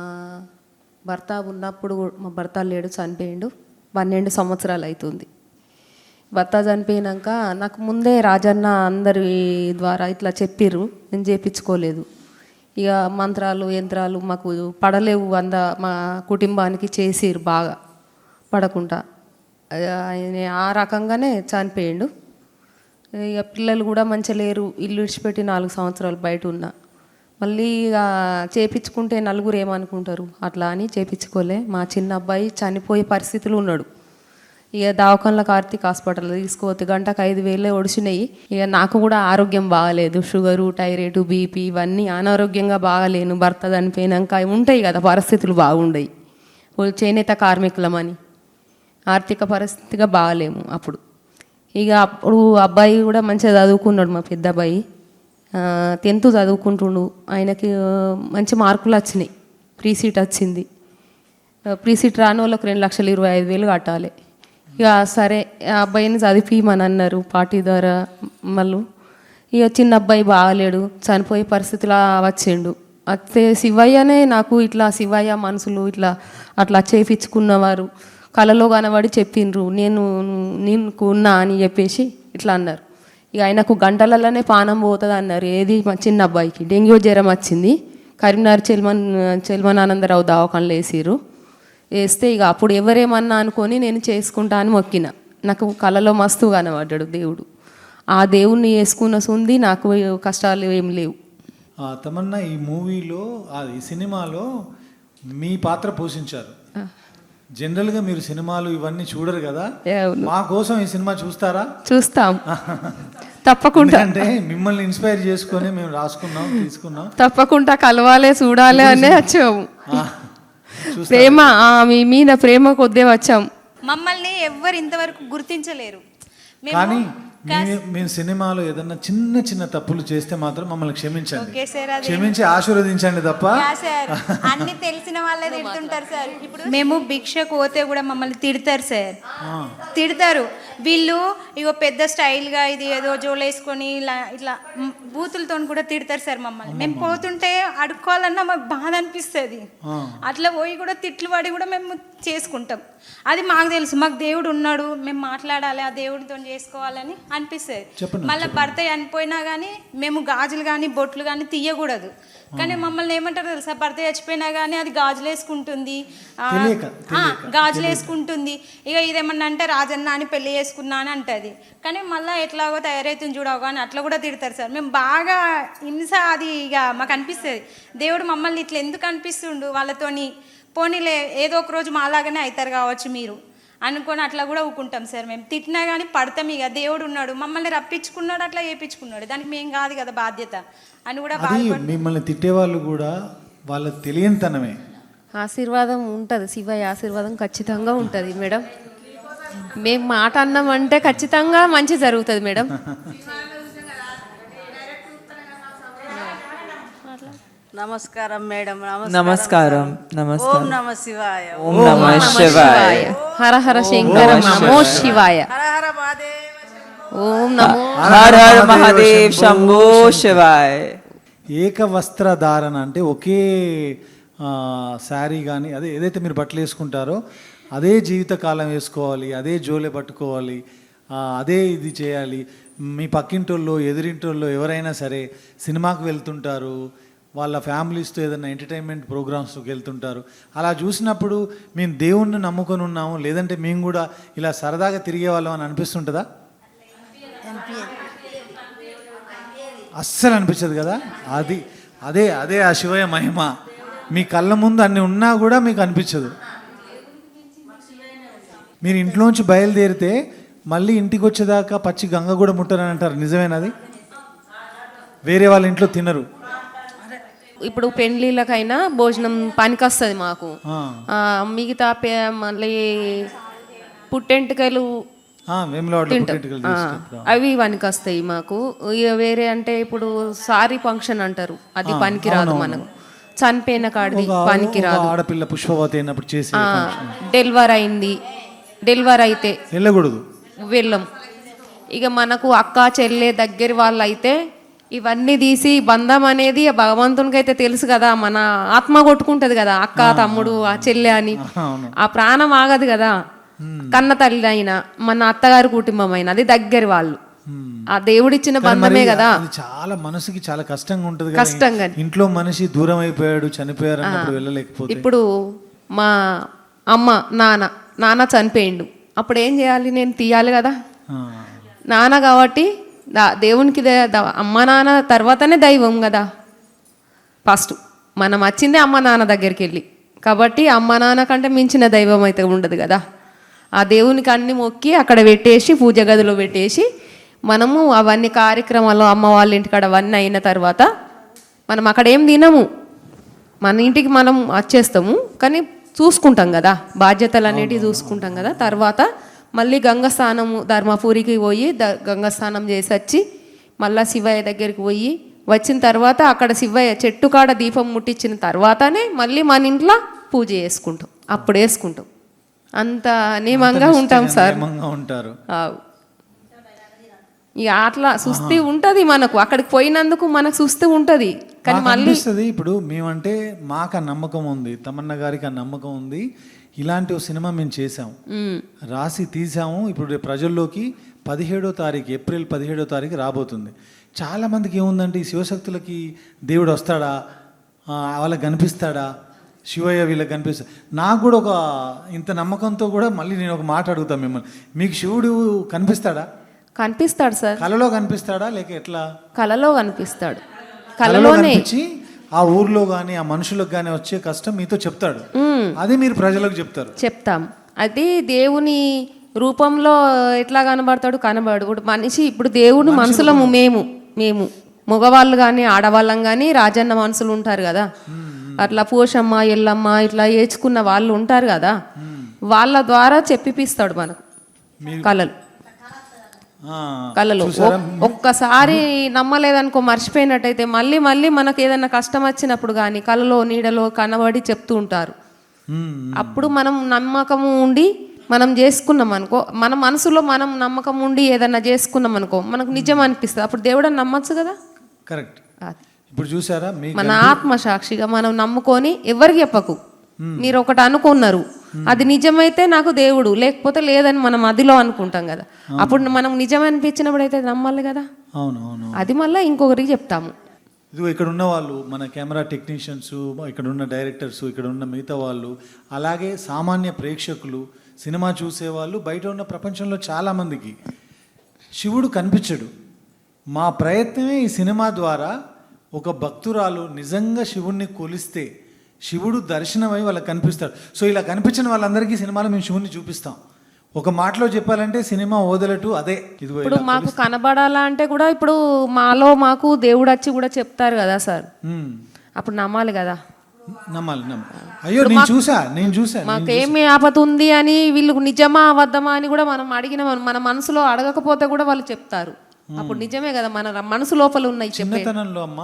భర్త ఉన్నప్పుడు, మా భర్త లేడు, చనిపోయిండు. 12 సంవత్సరాలు అవుతుంది. భర్త చనిపోయినాక నాకు ముందే రాజన్న అందరి ద్వారా ఇట్లా చెప్పిర్రు, నేను చేయించుకోలేదు. ఇక మంత్రాలు యంత్రాలు మాకు పడలేవు, మా కుటుంబానికి చేసిర్రు బాగా పడకుండా. ఆయన ఆ రకంగానే చనిపోయిండు. ఇక పిల్లలు కూడా మంచిగా లేరు, ఇల్లు విడిచిపెట్టి 4 సంవత్సరాలు బయట ఉన్నా. మళ్ళీ ఇక చేయించుకుంటే నలుగురు ఏమనుకుంటారు అట్లా అని చేయించుకోలే. మా చిన్న అబ్బాయి చనిపోయే పరిస్థితులు ఉన్నాడు. ఇక దవాఖానలో కార్తీక్ హాస్పిటల్లో తీసుకోవద్దు, గంటకు 5,000 ఒడిచినాయి. ఇక నాకు కూడా ఆరోగ్యం బాగాలేదు, షుగరు, థైరాయిడ్, బీపీ ఇవన్నీ అనారోగ్యంగా బాగాలేను. భర్త చనిపోయినాక ఉంటాయి కదా పరిస్థితులు బాగుండయి. చేనేత కార్మికులమని ఆర్థిక పరిస్థితిగా బాగాలేము అప్పుడు. ఇక అప్పుడు అబ్బాయి కూడా మంచిగా చదువుకున్నాడు, మా పెద్ద అబ్బాయి 10th చదువుకుంటుండు. ఆయనకి మంచి మార్కులు వచ్చినాయి, ఫ్రీ సీట్ వచ్చింది. ఫ్రీ సీట్ రాని వాళ్ళకి 2,25,000 కట్టాలి. ఇక సరే ఆ అబ్బాయిని చదివిమని అన్నారు పార్టీ ద్వారా. మళ్ళీ ఇక చిన్న అబ్బాయి బాగాలేడు, చనిపోయే పరిస్థితిలో వచ్చిండు. అయితే శివయ్యనే నాకు ఇట్లా శివయ్య మనుషులు ఇట్లా అట్లా చేయించుకున్నవారు కలలో కనబడి చెప్పిండ్రు, నేను ఉన్నా అని చెప్పేసి ఇట్లా అన్నారు. ఇక ఆయనకు గంటలలోనే పానం పోతుంది అన్నారు. ఏది మా చిన్న అబ్బాయికి డెంగ్యూ జ్వరం వచ్చింది. కరీంనగర్ చెల్మనానందరావు దవాఖానలో వేసిర్రు. వేస్తే ఇక అప్పుడు ఎవరేమన్నా అనుకొని నేను చేసుకుంటా అని మొక్కిన. నాకు కళలో మస్తు కనబడ్డాడు దేవుడు. ఆ దేవుణ్ణి వేసుకున్న సుంది నాకు కష్టాలు ఏం లేవు. తమన్నా, ఈ మూవీలో ఈ సినిమాలో మీ పాత్ర పోషించారు. జనరల్గా మీరు సినిమాలు ఇవన్నీ చూడరు కదా, మా కోసం ఈ సినిమా చూస్తారా? చూస్తాం తప్పకుండా. అంటే మిమ్మల్ని ఇన్స్పైర్ చేసుకొని మేము రాసుకున్నాం, తీసుకున్నాం. తప్పకుండా కలవాలి, చూడాలి అనే వచ్చాము. ప్రేమ, మీ మీద ప్రేమ కొద్దే వచ్చాం. మమ్మల్ని ఎవ్వరు ఇంతవరకు గుర్తించలేరు. కానీ మేము సినిమాలో ఏదన్నా చిన్న చిన్న తప్పులు చేస్తే మాత్రం మమ్మల్ని క్షమించండి, క్షమించి ఆశీర్వదించండి తప్ప. అన్ని తెలిసిన వాళ్ళే తిడుతుంటారు సార్. ఇప్పుడు మేము భిక్షకు పోతే కూడా మమ్మల్ని తిడతారు సార్, తిడతారు. వీళ్ళు ఇగో పెద్ద స్టైల్గా ఇది ఏదో జోలేసుకొని ఇలా ఇట్లా బూతులతో కూడా తిడతారు సార్ మమ్మల్ని. మేము పోతుంటే అడుక్కోవాలన్నా మాకు బాధ అనిపిస్తుంది. అట్లా పోయి కూడా తిట్లు పడి కూడా మేము చేసుకుంటాం. అది మాకు తెలుసు, మాకు దేవుడు ఉన్నాడు, మేము మాట్లాడాలి, ఆ దేవుడితో చేసుకోవాలని అనిపిస్తుంది. మళ్ళీ భర్త చనిపోయినా కానీ మేము గాజులు కానీ బొట్లు కానీ తీయకూడదు. కానీ మమ్మల్ని ఏమంటారు తెలుసా, భర్త చచ్చిపోయినా కానీ అది గాజులు వేసుకుంటుంది, గాజులు వేసుకుంటుంది. ఇక ఇదేమన్నా అంటే రాజన్న అని పెళ్లి చేసుకున్నా అని అంటది. కానీ మళ్ళీ ఎట్లాగో తయారైతుంది చూడవు కానీ అట్లా కూడా తిడతారు సార్. మేము బాగా హింస అది ఇక మాకు అనిపిస్తుంది. దేవుడు మమ్మల్ని ఇట్లా ఎందుకు అనిపిస్తుండు వాళ్ళతోని, పోనీలే ఏదో ఒక రోజు మాలాగానే అవుతారు కావచ్చు మీరు అనుకొని అట్లా కూడా ఊకుంటాం సార్. మేము తిట్టినా కానీ పడతాం. ఇక దేవుడు ఉన్నాడు, మమ్మల్ని రప్పించుకున్నాడు, అట్లా చేయించుకున్నాడు, దానికి మేము కాదు కదా బాధ్యత అని కూడా. మిమ్మల్ని తిట్టేవాళ్ళు కూడా వాళ్ళకి తెలియనితనమే. ఆశీర్వాదం ఉంటుంది, శివయ్య ఆశీర్వాదం ఖచ్చితంగా ఉంటుంది మేడం. మేము మాట అన్నామంటే ఖచ్చితంగా మంచి జరుగుతుంది మేడం. నమస్కారం మేడం. నమస్కారం. ఓం నమ శివాయ. ఓం నమ శివాయ. హర హర శంకర నమో శివాయ. హర హర మహాదేవ. ఓం నమో హర హర మహాదేవ్ శంభో శివాయ. ఏకవస్త్రధారణ అంటే ఒకే శారీ కానీ అదే ఏదైతే మీరు బట్టలు వేసుకుంటారో అదే జీవితకాలం వేసుకోవాలి, అదే జోలే పట్టుకోవాలి, అదే ఇది చేయాలి. మీ పక్కింటోళ్ళు ఎదురింటోళ్ళు ఎవరైనా సరే సినిమాకి వెళ్తుంటారు, వాళ్ళ ఫ్యామిలీస్తో ఏదైనా ఎంటర్టైన్మెంట్ ప్రోగ్రామ్స్కి వెళ్తుంటారు. అలా చూసినప్పుడు మేము దేవుణ్ణి నమ్ముకొని ఉన్నాము, లేదంటే మేము కూడా ఇలా సరదాగా తిరిగే వాళ్ళం అని అనిపిస్తుంటుందా? అస్సలు అనిపించదు కదా. అది అదే అదే ఆ శివయ్య మహిమ. మీ కళ్ళ ముందు అన్ని ఉన్నా కూడా మీకు అనిపించదు. మీరు ఇంట్లోంచి బయలుదేరితే మళ్ళీ ఇంటికి వచ్చేదాకా పచ్చి గంగ కూడా ముట్టరని అంటారు, నిజమేనది? వేరే వాళ్ళ ఇంట్లో తినరు. ఇప్పుడు పెండ్లీలకైనా భోజనం పనికొస్తుంది మాకు. మిగతా మళ్ళీ పుట్టెంటుకలు అవి పనికొస్తాయి మాకు. ఇక వేరే అంటే ఇప్పుడు సారీ ఫంక్షన్ అంటారు, అది పనికిరాదు మనకు. చనిపోయిన కాడిది పనికిరాదు. ఆడపిల్ల పుష్పవతి అయినప్పుడు చేసి డెలివరీ అయింది, డెలివరీ అయితే వెళ్ళకూడదు, వెళ్ళం. ఇక మనకు అక్క చెల్లె దగ్గర వాళ్ళు అయితే ఇవన్నీ తీసి బంధం అనేది భగవంతునికి అయితే తెలుసు కదా, మన ఆత్మ కొట్టుకుంటది కదా, అక్క తమ్ముడు ఆ చెల్లె అని. ఆ ప్రాణం ఆగదు కదా. కన్న తల్లి అయినా మన అత్తగారి కుటుంబం అయినా అది దగ్గర వాళ్ళు, ఆ దేవుడిచ్చిన బంధమే కదా. చాలా మనసుకి చాలా కష్టంగా ఉంటుంది, కష్టంగా. ఇంట్లో మనిషి దూరం అయిపోయాడు, చనిపోయారు అన్నప్పుడు వెళ్ళలేకపోతే. ఇప్పుడు మా అమ్మ నాన్న చనిపోయిండు, అప్పుడు ఏం చేయాలి, నేను తీయాలి కదా. నాన్న కాబట్టి దేవునికి అమ్మ నాన్న తర్వాతనే దైవం కదా. ఫస్ట్ మనం వచ్చిందే అమ్మ నాన్న దగ్గరికి వెళ్ళి, కాబట్టి అమ్మ నాన్న కంటే మించిన దైవం అయితే ఉండదు కదా. ఆ దేవునికి అన్ని మొక్కి అక్కడ పెట్టేసి పూజ గదిలో పెట్టేసి మనము అవన్నీ కార్యక్రమాలు అమ్మ వాళ్ళ ఇంటికాడ అవన్నీ అయిన తర్వాత మనం అక్కడ ఏం తినము, మన ఇంటికి మనం వచ్చేస్తాము. కానీ చూసుకుంటాం కదా, బాధ్యతలు అనేటివి చూసుకుంటాం కదా. తర్వాత మళ్ళీ గంగస్నానము ధర్మపురికి పోయి గంగస్నానం చేసి వచ్చి మళ్ళీ శివయ్య దగ్గరికి పోయి వచ్చిన తర్వాత అక్కడ శివయ్య చెట్టు కాడ దీపం ముట్టించిన తర్వాతనే మళ్ళీ మన ఇంట్లో పూజ చేసుకుంటాం, అప్పుడు వేసుకుంటాం. అంత నియమంగా ఉంటాం సార్. ఉంటారు. ఇక అట్లా సుస్థి ఉంటుంది మనకు, అక్కడికి పోయినందుకు మనకు సుస్థి ఉంటుంది. కానీ మాకు మళ్ళీ అనిపిస్తుంది ఇప్పుడు మేమంటే మాకు ఆ నమ్మకం ఉంది, తమన్నా గారికి ఆ నమ్మకం ఉంది, ఇలాంటి ఒక సినిమా మేము చేసాము, రాసి తీసాము. ఇప్పుడు రేపు ప్రజల్లోకి 17వ తారీఖు ఏప్రిల్ 17వ తారీఖు రాబోతుంది. చాలామందికి ఏముందంటే ఈ శివశక్తులకి దేవుడు వస్తాడా, వాళ్ళకి కనిపిస్తాడా, శివయ్య వీళ్ళకి కనిపిస్తాడు. నాకు కూడా ఒక ఇంత నమ్మకంతో కూడా మళ్ళీ నేను ఒక మాట అడుగుతాను మిమ్మల్ని, మీకు శివుడు కనిపిస్తాడా? కనిపిస్తాడు సార్. కలలో కనిపిస్తాడా లేక ఎట్లా? కలలో కనిపిస్తాడు. కలలో కనిపించి ఆ ఊర్లో కానీ ఆ మనుషులకు కానీ వచ్చే కష్టం మీతో చెప్తాడు, అది మీరు ప్రజలకు చెప్తారు. చెప్తాం. అది దేవుని రూపంలో ఎట్లా కనబడతాడు, కనబడు. ఇప్పుడు మనిషి, ఇప్పుడు దేవుని మనసులము మేము మగవాళ్ళు కానీ ఆడవాళ్ళం కానీ రాజన్న మనుషులు ఉంటారు కదా, అట్లా పోషమ్మ ఎల్లమ్మ ఇట్లా ఏడ్చుకున్న వాళ్ళు ఉంటారు కదా, వాళ్ళ ద్వారా చెప్పిపిస్తాడు మనకు కళలో. ఒక్కసారి నమ్మలేదనుకో, మర్చిపోయినట్టయితే మళ్ళీ మళ్ళీ మనకు ఏదైనా కష్టం వచ్చినప్పుడు కానీ కళలో నీడలో కనబడి చెప్తూ ఉంటారు. అప్పుడు మనం నమ్మకము ఉండి మనం చేసుకున్నాం అనుకో, మన మనసులో మనం నమ్మకం ఉండి ఏదన్నా చేసుకున్నాం అనుకో, మనకు నిజం అనిపిస్తుంది. అప్పుడు దేవుడు అని నమ్మచ్చు కదా. కరెక్ట్. ఇప్పుడు చూసారా, మన ఆత్మసాక్షిగా మనం నమ్ముకొని ఎవరికి చెప్పకు, మీరు ఒకటి అనుకున్నారు అది నిజమైతే నాకు దేవుడు, లేకపోతే లేదని మనం అదిలో అనుకుంటాం కదా. అప్పుడు మనం నిజం అనిపించినప్పుడు అయితే నమ్మాలి కదా. అవును. అది మళ్ళీ ఇంకొకరికి చెప్తాము. ఇదిగో ఇక్కడ ఉన్న వాళ్ళు, మన కెమెరా టెక్నీషియన్స్, ఇక్కడ ఉన్న డైరెక్టర్స్, ఇక్కడ ఉన్న మిగతా వాళ్ళు, అలాగే సామాన్య ప్రేక్షకులు, సినిమా చూసేవాళ్ళు, బయట ఉన్న ప్రపంచంలో చాలామందికి శివుడు కనిపించడు. మా ప్రయత్నమే ఈ సినిమా ద్వారా ఒక భక్తురాలు నిజంగా శివుణ్ణి కొలిస్తే శివుడు దర్శనమై వాళ్ళకి కనిపిస్తాడు. సో ఇలా కనిపించిన వాళ్ళందరికీ సినిమాలో మేము శివుణ్ణి చూపిస్తాం. ఒక మాటలో చెప్పాలంటే సినిమా వదలటు అదే. ఇప్పుడు మాకు కనబడాలా అంటే కూడా ఇప్పుడు మాకు దేవుడు వచ్చి కూడా చెప్తారు కదా సార్, అప్పుడు నమ్మాలి కదా. నమ్మాలి. అయ్యో నేను చూసా మాకేమి ఆపద ఉంది అని వీళ్ళు నిజమా అబద్ధమా అని కూడా మనం అడిగిన మన మనసులో అడగకపోతే కూడా వాళ్ళు చెప్తారు. అప్పుడు నిజమే కదా, మన మనసు లోపల ఉన్నాయి. చిన్నతనంలో అమ్మ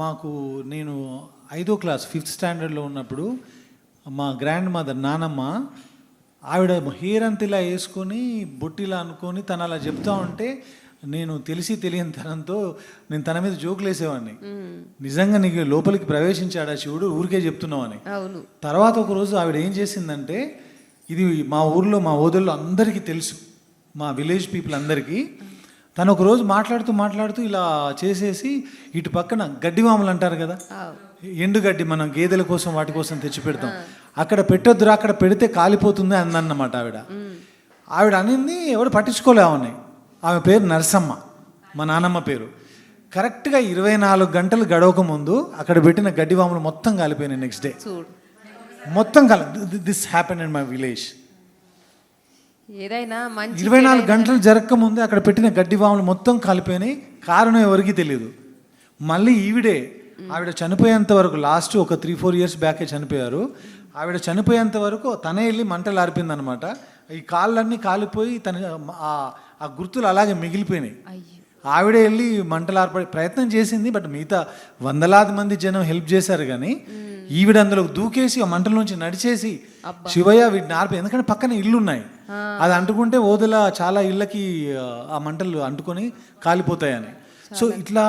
మాకు, నేను 5వ క్లాస్ 5th స్టాండర్డ్లో ఉన్నప్పుడు మా గ్రాండ్ మదర్ నానమ్మ, ఆవిడ హెయిర్ అంత ఇలా వేసుకొని బొట్టిలా అనుకొని తను అలా చెప్తా ఉంటే నేను తెలియని తనంతో నేను తన మీద జోకులు వేసేవాడిని. నిజంగా నీకు లోపలికి ప్రవేశించాడా శివుడు, ఊరికే చెప్తున్నావు అని. తర్వాత ఒకరోజు ఆవిడ ఏం చేసిందంటే, ఇది మా ఊర్లో మా ఓదల్లో అందరికీ తెలుసు, మా విలేజ్ పీపుల్ అందరికీ. తను ఒకరోజు మాట్లాడుతూ ఇలా చేసేసి ఇటు పక్కన గడ్డివాములు అంటారు కదా, ఎండుగడ్డి మనం గేదెల కోసం వాటి కోసం తెచ్చి పెడతాం, అక్కడ పెట్టొద్దురా, అక్కడ పెడితే కాలిపోతుంది అందన్నమాట ఆవిడ అనింది. ఎవడు పట్టించుకోలే ఆమె పేరు నరసమ్మ, మా నాన్నమ్మ పేరు. కరెక్ట్గా 24 గంటలు గడవక ముందు అక్కడ పెట్టిన గడ్డివాములు మొత్తం కాలిపోయినాయి. నెక్స్ట్ డే మొత్తం this happen in my village. ఏదైనా 24 గంటలు జరగక ముందే అక్కడ పెట్టిన గడ్డివాములు మొత్తం కాలిపోయినాయి. కారణం ఎవరికి తెలియదు. మళ్ళీ ఆవిడ చనిపోయేంత వరకు, లాస్ట్ ఒక 3-4 ఇయర్స్ బ్యాకే చనిపోయారు. ఆవిడ చనిపోయేంత వరకు తనే వెళ్ళి మంటలు ఆర్పింది అనమాట. ఈ కాళ్ళన్నీ కాలిపోయి ఆ గుర్తులు అలాగే మిగిలిపోయినాయి. ఆవిడే వెళ్ళి మంటలు ఆర్పడే ప్రయత్నం చేసింది, బట్ మిగతా వందలాది మంది జనం హెల్ప్ చేశారు. కానీ ఈవిడ అందులో దూకేసి ఆ మంటల నుంచి నడిచేసి శివయ్య వీటిని ఆర్పి, ఎందుకంటే పక్కన ఇల్లు ఉన్నాయి, అది అంటుకుంటే ఓదల చాలా ఇళ్ళకి ఆ మంటలు అంటుకొని కాలిపోతాయని. సో ఇట్లా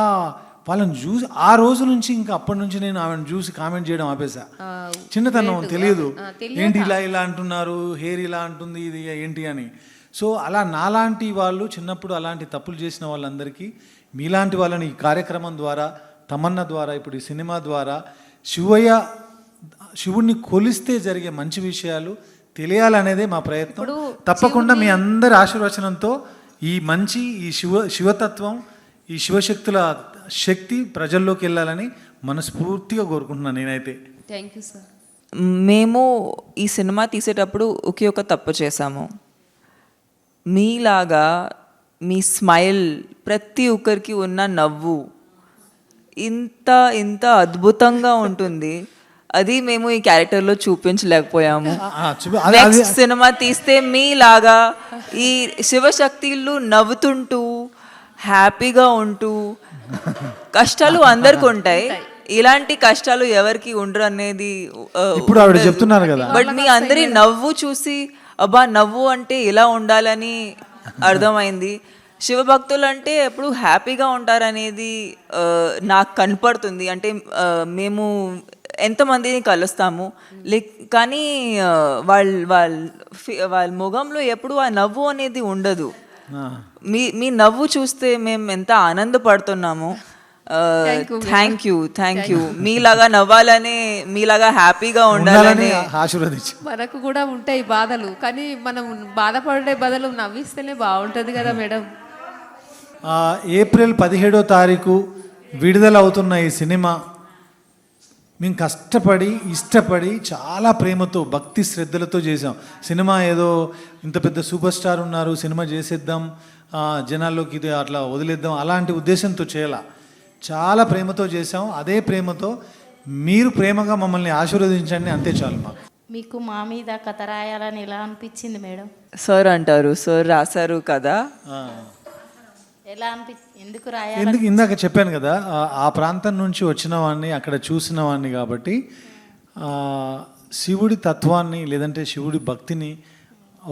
వాళ్ళని చూసి ఆ రోజు నుంచి ఇంకా అప్పటి నుంచి నేను ఆమెను చూసి కామెంట్ చేయడం ఆపేసా. చిన్నతనం తెలియదు, ఏంటి ఇలా అంటున్నారు, హెయిర్ ఇలా అంటుంది, ఇది ఏంటి అని. సో అలా నాలాంటి వాళ్ళు చిన్నప్పుడు అలాంటి తప్పులు చేసిన వాళ్ళందరికీ, మీలాంటి వాళ్ళని ఈ కార్యక్రమం ద్వారా, తమన్నా ద్వారా, ఇప్పుడు ఈ సినిమా ద్వారా శివుణ్ణి కొలిస్తే జరిగే మంచి విషయాలు తెలియాలనేదే మా ప్రయత్నం. తప్పకుండా మీ అందరి ఆశీర్వచనంతో ఈ శివతత్వం, ఈ శివశక్తుల శక్తి ప్రజల్లోకి వెళ్ళాలని మనస్ఫూర్తిగా కోరుకుంటున్నాను నేనైతే. Thank you sir. మేము ఈ సినిమా తీసేటప్పుడు ఒకే ఒక తప్పు చేశాము. మీలాగా మీ స్మైల్, ప్రతి ఒక్కరికి ఉన్న నవ్వు ఇంత అద్భుతంగా ఉంటుంది, అది మేము ఈ క్యారెక్టర్లో చూపించలేకపోయాము. నెక్స్ట్ సినిమా తీస్తే మీలాగా ఈ శివశక్తులు నవ్వుతుంటూ హ్యాపీగా ఉంటూ, కష్టాలు అందరికి ఉంటాయి, ఇలాంటి కష్టాలు ఎవరికి ఉండరు అనేది ఇప్పుడు ఆవిడ చెప్తున్నారు కదా. బట్ మీ అందరి నవ్వు చూసి అబ్బా నవ్వు అంటే ఇలా ఉండాలని అర్థమైంది. శివభక్తులు అంటే ఎప్పుడు హ్యాపీగా ఉంటారనేది నాకు కనపడుతుంది. అంటే మేము ఎంతమందిని కలుస్తాము కానీ వాళ్ళ ముఖంలో ఎప్పుడు ఆ నవ్వు అనేది ఉండదు. మీ నవ్వు చూస్తే మేము ఎంత ఆనందపడుతున్నాము. థ్యాంక్ యూ మీలాగా నవ్వాలని, మీలాగా హ్యాపీగా ఉండాలని ఆశీర్వదించి. మనకు కూడా ఉంటాయి బాధలు, కానీ మనం బాధపడే బదులు నవ్విస్తేనే బాగుంటుంది కదా మేడం. ఏప్రిల్ 17వ తారీఖు విడుదలవుతున్న ఈ సినిమా మేము కష్టపడి ఇష్టపడి చాలా ప్రేమతో భక్తి శ్రద్ధలతో చేసాం. సినిమా ఏదో ఇంత పెద్ద సూపర్ స్టార్ ఉన్నారు సినిమా చేసేద్దాం జనాల్లోకి ఇది అట్లా వదిలేద్దాం అలాంటి ఉద్దేశంతో చేయాల, చాలా ప్రేమతో చేసాం. అదే ప్రేమతో మీరు ప్రేమగా మమ్మల్ని ఆశీర్వదించండి, అంతే చాలు మాకు. మీకు మా మీద కథ రాయాలని ఎలా అనిపించింది మేడం? సార్ అంటారు, సార్ రాశారు కదా. ఎలా ఎందుకు రాయాలి? ఎందుకు ఇందాక చెప్పాను కదా, ఆ ప్రాంతం నుంచి వచ్చిన వాడిని అక్కడ చూసిన వాడిని కాబట్టి శివుడి తత్వాన్ని లేదంటే శివుడి భక్తిని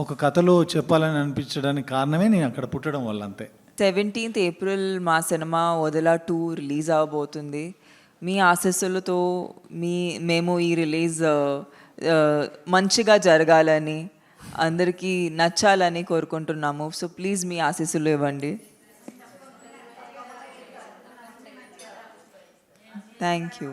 ఒక కథలో చెప్పాలని అనిపించడానికి కారణమే నేను అక్కడ పుట్టడం వల్ల, అంతే. 17th ఏప్రిల్ మా సినిమా వదిలా 2 రిలీజ్ అవబోతుంది. మీ ఆశీస్సులతో మేము ఈ రిలీజ్ మంచిగా జరగాలని, అందరికీ నచ్చాలని కోరుకుంటున్నాము. సో ప్లీజ్ మీ ఆశీస్సులు ఇవ్వండి. Thank you.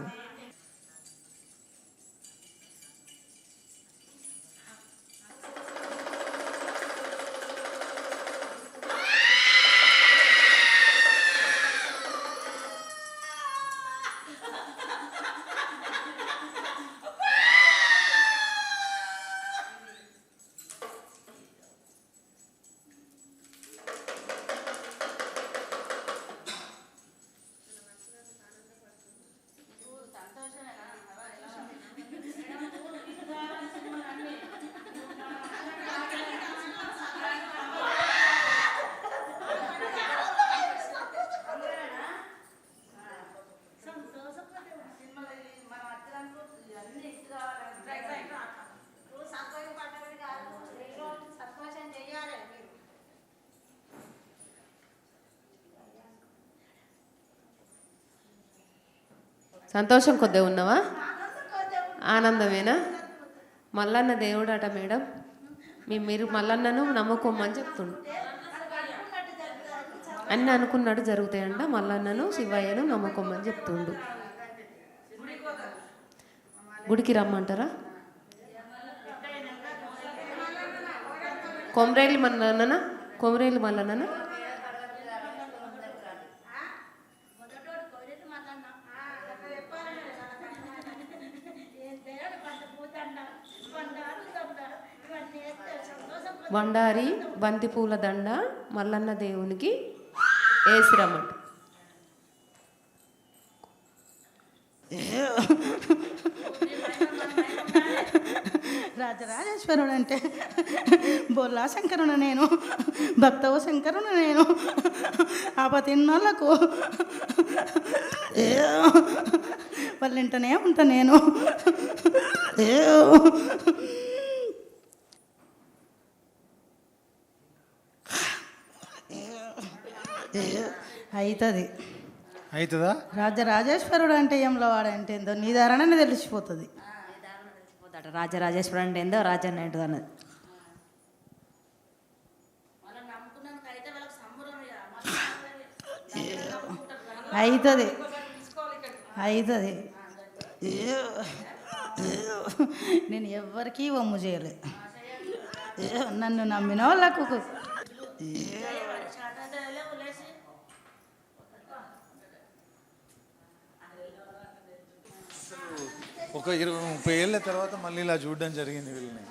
సంతోషం కొద్దిగా ఉన్నావా? ఆనందమేనా? మల్లన్న దేవుడు అట మేడం. మీరు మల్లన్నను నమ్ముకోమని చెప్తుండు. అన్నీ అనుకున్నాడు జరుగుతాయంట. మల్లన్నను శివయ్యను నమ్ముకోమని చెప్తుండు. గుడికి రమ్మంటారా? కొమరేలి మల్లన్న, కొమరేలి మల్లన్న. బండారి బంతిపూల దండ మల్లన్న దేవునికి వేసిరమ్మంట. రాజరాజేశ్వరుడు అంటే బొల్లా శంకరుడు నేను, భక్తవ శంకరుడు నేను, ఆపతిన్నోళ్ళకు వాళ్ళింటనే ఉంటా నేను. అవుతుందా? రాజరాజేశ్వరుడు అంటే ఏంలో వాడంటే ఏందో నీ ధారణనే తెలిసిపోతుంది. రాజరాజేశ్వరుడు అంటే ఏందో రాజన్న ఏంటో అన్నది. అవుతుంది. నేను ఎవ్వరికీ వమ్ము చేయలే. నన్ను నమ్మిన వాళ్ళకు ఒక 20-30 ఏళ్ళ తర్వాత మళ్ళీ ఇలా చూడడం జరిగింది వీళ్ళని.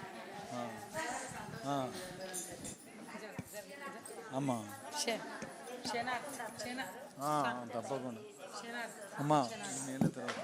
అమ్మా తప్పకుండా అమ్మా 2 ఏళ్ళ తర్వాత